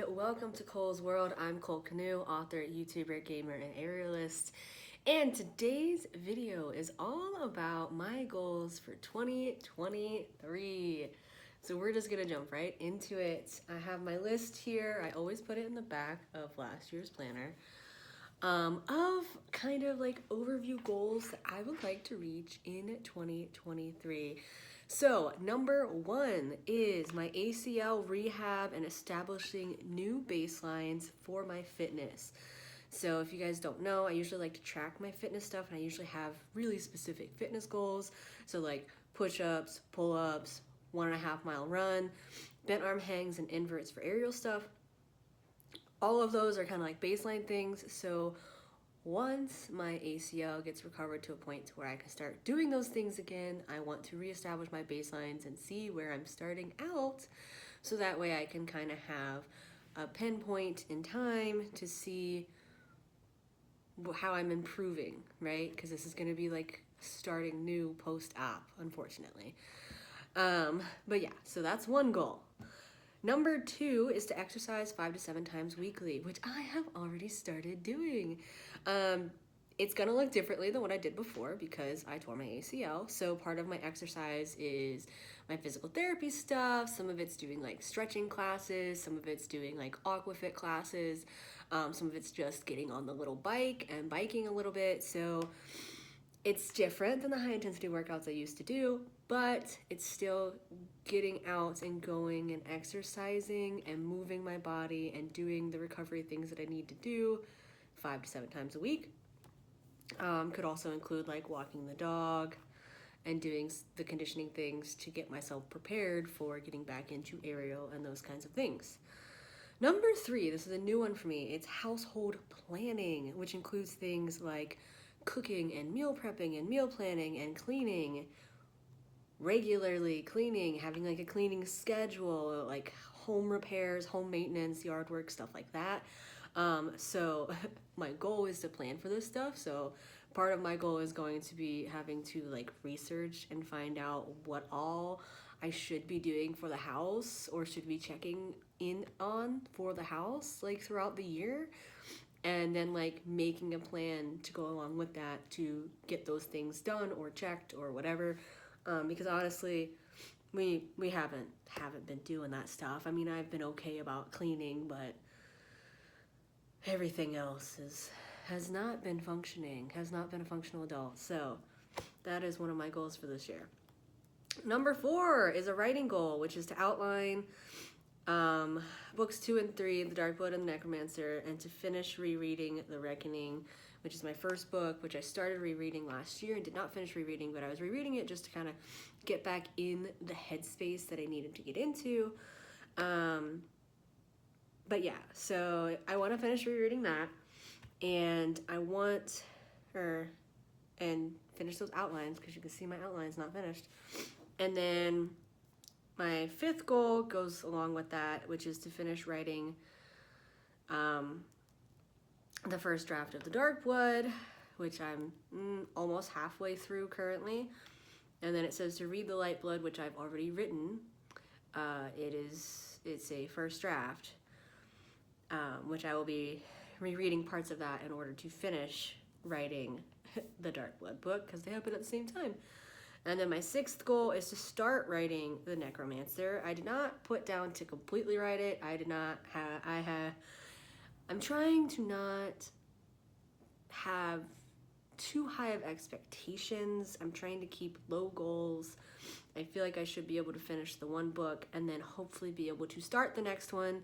and welcome to Cole's World. I'm Cole Canoe, author, YouTuber, gamer, and aerialist. And today's video is all about my goals for 2023. So we're just gonna jump right into it. I have my list here. I always put it in the back of last year's planner of kind of like overview goals that I would like to reach in 2023. So, number one is my ACL rehab and establishing new baselines for my fitness. So, if you guys don't know, I usually like to track my fitness stuff, and I usually have really specific fitness goals. So, like push ups, pull ups, 1.5 mile run, bent arm hangs, and inverts for aerial stuff. All of those are kind of like baseline things. So, once my ACL gets recovered to a point to where I can start doing those things again, I want to reestablish my baselines and see where I'm starting out, so that way I can kind of have a pinpoint in time to see how I'm improving, right? Because this is going to be like starting new post-op, unfortunately. But yeah, so that's one goal. Number two is to exercise 5 to 7 times weekly, which I have already started doing. It's gonna look differently than what I did before because I tore my ACL. So part of my exercise is my physical therapy stuff. Some of it's doing like stretching classes. Some of it's doing like aquafit classes. Some of it's just getting on the little bike and biking a little bit. So it's different than the high intensity workouts I used to do, but it's still getting out and going and exercising and moving my body and doing the recovery things that I need to do 5 to 7 times a week. Could also include like walking the dog and doing the conditioning things to get myself prepared for getting back into aerial and those kinds of things. Number three, this is a new one for me, it's household planning, which includes things like cooking and meal prepping and meal planning and cleaning, regularly cleaning, having like a cleaning schedule, like home repairs, home maintenance, yard work, stuff like that. So my goal is to plan for this stuff. So part of my goal is going to be having to like research and find out what all I should be doing for the house or should be checking in on for the house like throughout the year, and then like making a plan to go along with that to get those things done or checked or whatever. Because honestly, we haven't been doing that stuff. I mean, I've been okay about cleaning, but everything else has not been functioning, has not been a functional adult. So that is one of my goals for this year. Number four is a writing goal, which is to outline books 2 and 3, The Dark Blood and the Necromancer, and to finish rereading The Reckoning, which is my first book, which I started rereading last year and did not finish rereading, but I was rereading it just to kind of get back in the headspace that I needed to get into. But yeah, so I want to finish rereading that, and I want and finish those outlines, because you can see my outline's not finished. And then my fifth goal goes along with that, which is to finish writing the first draft of The Dark Blood, which I'm almost halfway through currently. And then it says to read The Light Blood, which I've already written. It's a first draft, which I will be rereading parts of that in order to finish writing the Dark Blood book, because they happen at the same time. And then my sixth goal is to start writing The Necromancer. I did not put down to completely write it. I'm trying to not have too high of expectations. I'm trying to keep low goals. I feel like I should be able to finish the one book and then hopefully be able to start the next one.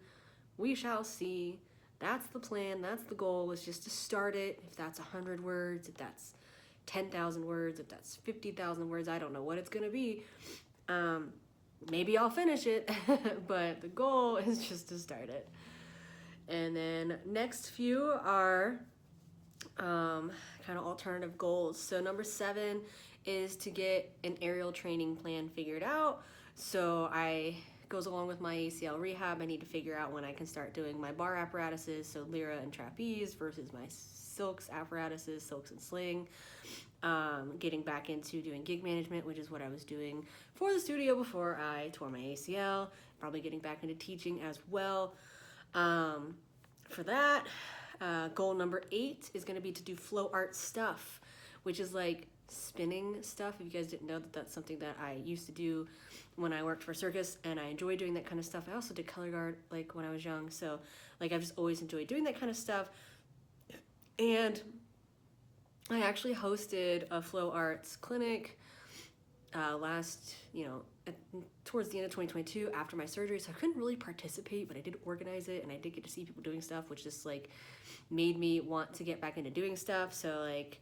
We shall see. That's the plan. That's the goal, is just to start it. If that's 100 words, if that's 10,000 words, if that's 50,000 words, I don't know what it's gonna be. Maybe I'll finish it, but the goal is just to start it. And then next few are kind of alternative goals. So number 7 is to get an aerial training plan figured out. So goes along with my ACL rehab. I need to figure out when I can start doing my bar apparatuses, so Lyra and trapeze, versus my silks apparatuses, silks and sling. Getting back into doing gig management, which is what I was doing for the studio before I tore my ACL. Probably getting back into teaching as well. For that, goal number 8 is going to be to do flow art stuff, which is like spinning stuff. If you guys didn't know, that's something that I used to do when I worked for circus, and I enjoy doing that kind of stuff. I also did color guard like when I was young, so like I've just always enjoyed doing that kind of stuff. And I actually hosted a flow arts clinic last, towards the end of 2022 after my surgery, so I couldn't really participate, but I did organize it, and I did get to see people doing stuff, which just like made me want to get back into doing stuff. So like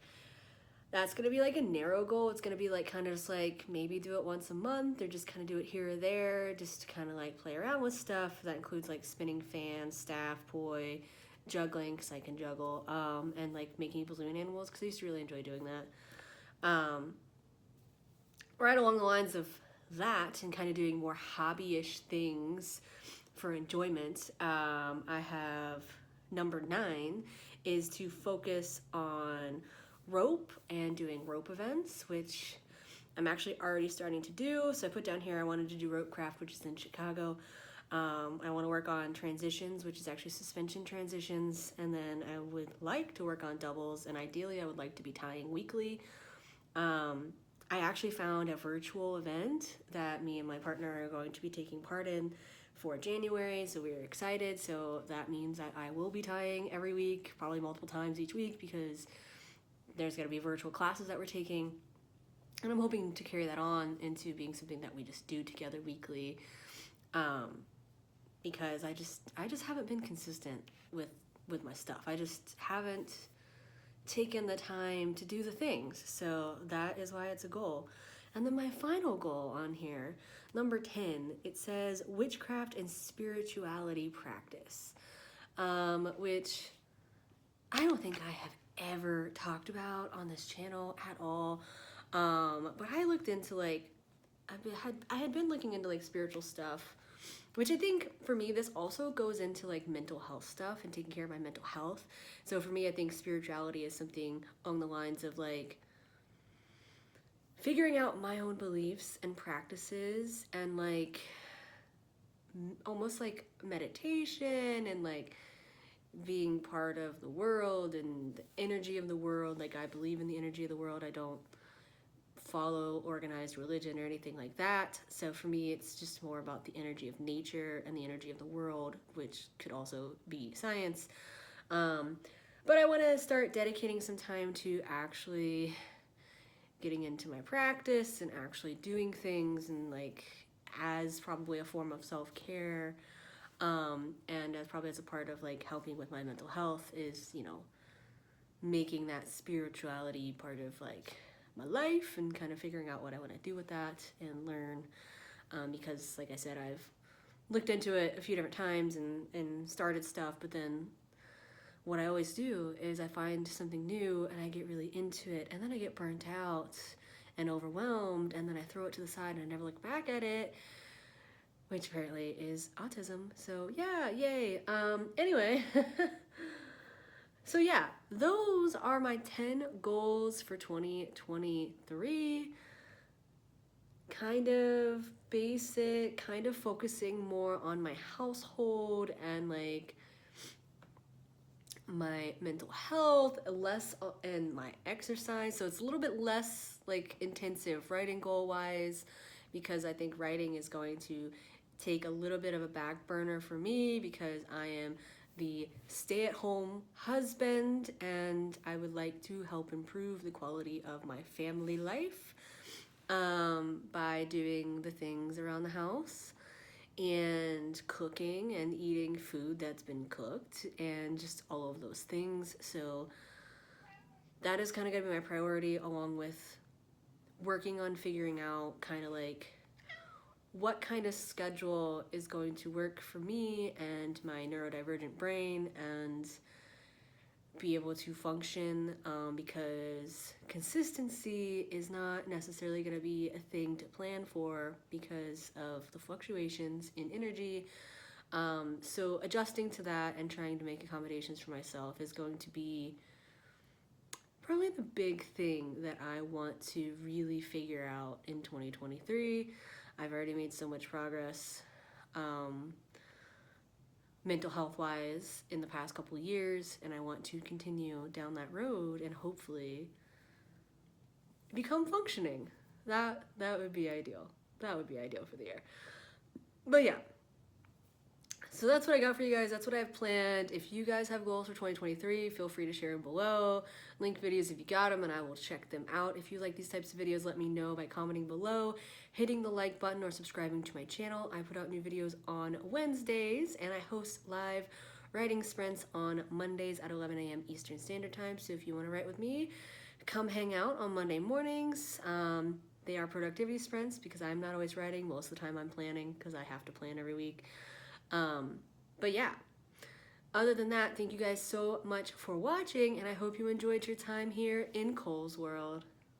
that's gonna be like a narrow goal. It's gonna be like kind of just like maybe do it once a month, or just kind of do it here or there, just to kind of like play around with stuff. That includes like spinning fans, staff, poi, juggling, because I can juggle, and like making balloon animals, because I used to really enjoy doing that. Right along the lines of that, and kind of doing more hobby-ish things for enjoyment, I have number 9 is to focus on rope and doing rope events, which I'm actually already starting to do. So I put down here I wanted to do rope craft, which is in Chicago. I want to work on transitions, which is actually suspension transitions, and then I would like to work on doubles, and ideally I would like to be tying weekly. I actually found a virtual event that me and my partner are going to be taking part in for January, so we're excited. So that means that I will be tying every week, probably multiple times each week, because there's going to be virtual classes that we're taking, and I'm hoping to carry that on into being something that we just do together weekly, because I just haven't been consistent with my stuff. I just haven't taken the time to do the things, so that is why it's a goal. And then my final goal on here, number 10, it says witchcraft and spirituality practice, which I don't think I have ever talked about on this channel at all. But I looked into like, I had been looking into like spiritual stuff, which I think for me, this also goes into like mental health stuff and taking care of my mental health. So for me, I think spirituality is something along the lines of like figuring out my own beliefs and practices, and like almost like meditation, and like being part of the world and the energy of the world. Like I believe in the energy of the world. I don't follow organized religion or anything like that. So for me, it's just more about the energy of nature and the energy of the world, which could also be science. But I want to start dedicating some time to actually getting into my practice and actually doing things, and like as probably a form of self-care, and as probably as a part of like helping with my mental health, is making that spirituality part of like my life, and kind of figuring out what I want to do with that and learn, because like I said, I've looked into it a few different times and started stuff, but then what I always do is I find something new and I get really into it, and then I get burnt out and overwhelmed, and then I throw it to the side and I never look back at it, which apparently is autism. So yeah, yay. Anyway, so yeah, those are my 10 goals for 2023. Kind of basic, kind of focusing more on my household and like my mental health, less and my exercise. So it's a little bit less like intensive writing goal wise, because I think writing is going to take a little bit of a back burner for me, because I am the stay-at-home husband and I would like to help improve the quality of my family life by doing the things around the house and cooking and eating food that's been cooked and just all of those things. So that is kind of going to be my priority, along with working on figuring out kind of like what kind of schedule is going to work for me and my neurodivergent brain, and be able to function, because consistency is not necessarily going to be a thing to plan for because of the fluctuations in energy. So adjusting to that and trying to make accommodations for myself is going to be probably the big thing that I want to really figure out in 2023. I've already made so much progress mental health wise in the past couple of years, and I want to continue down that road and hopefully become functioning. That would be ideal. That would be ideal for the year. But yeah. So that's what I got for you guys. That's what I have planned. If you guys have goals for 2023, feel free to share them below. Link videos if you got them, and I will check them out. If you like these types of videos, let me know by commenting below, hitting the like button, or subscribing to my channel. I put out new videos on Wednesdays, and I host live writing sprints on Mondays at 11 a.m. Eastern Standard Time. So if you want to write with me, come hang out on Monday mornings. They are productivity sprints because I'm not always writing. Most of the time I'm planning because I have to plan every week. But yeah, other than that, thank you guys so much for watching, and I hope you enjoyed your time here in Cole's World.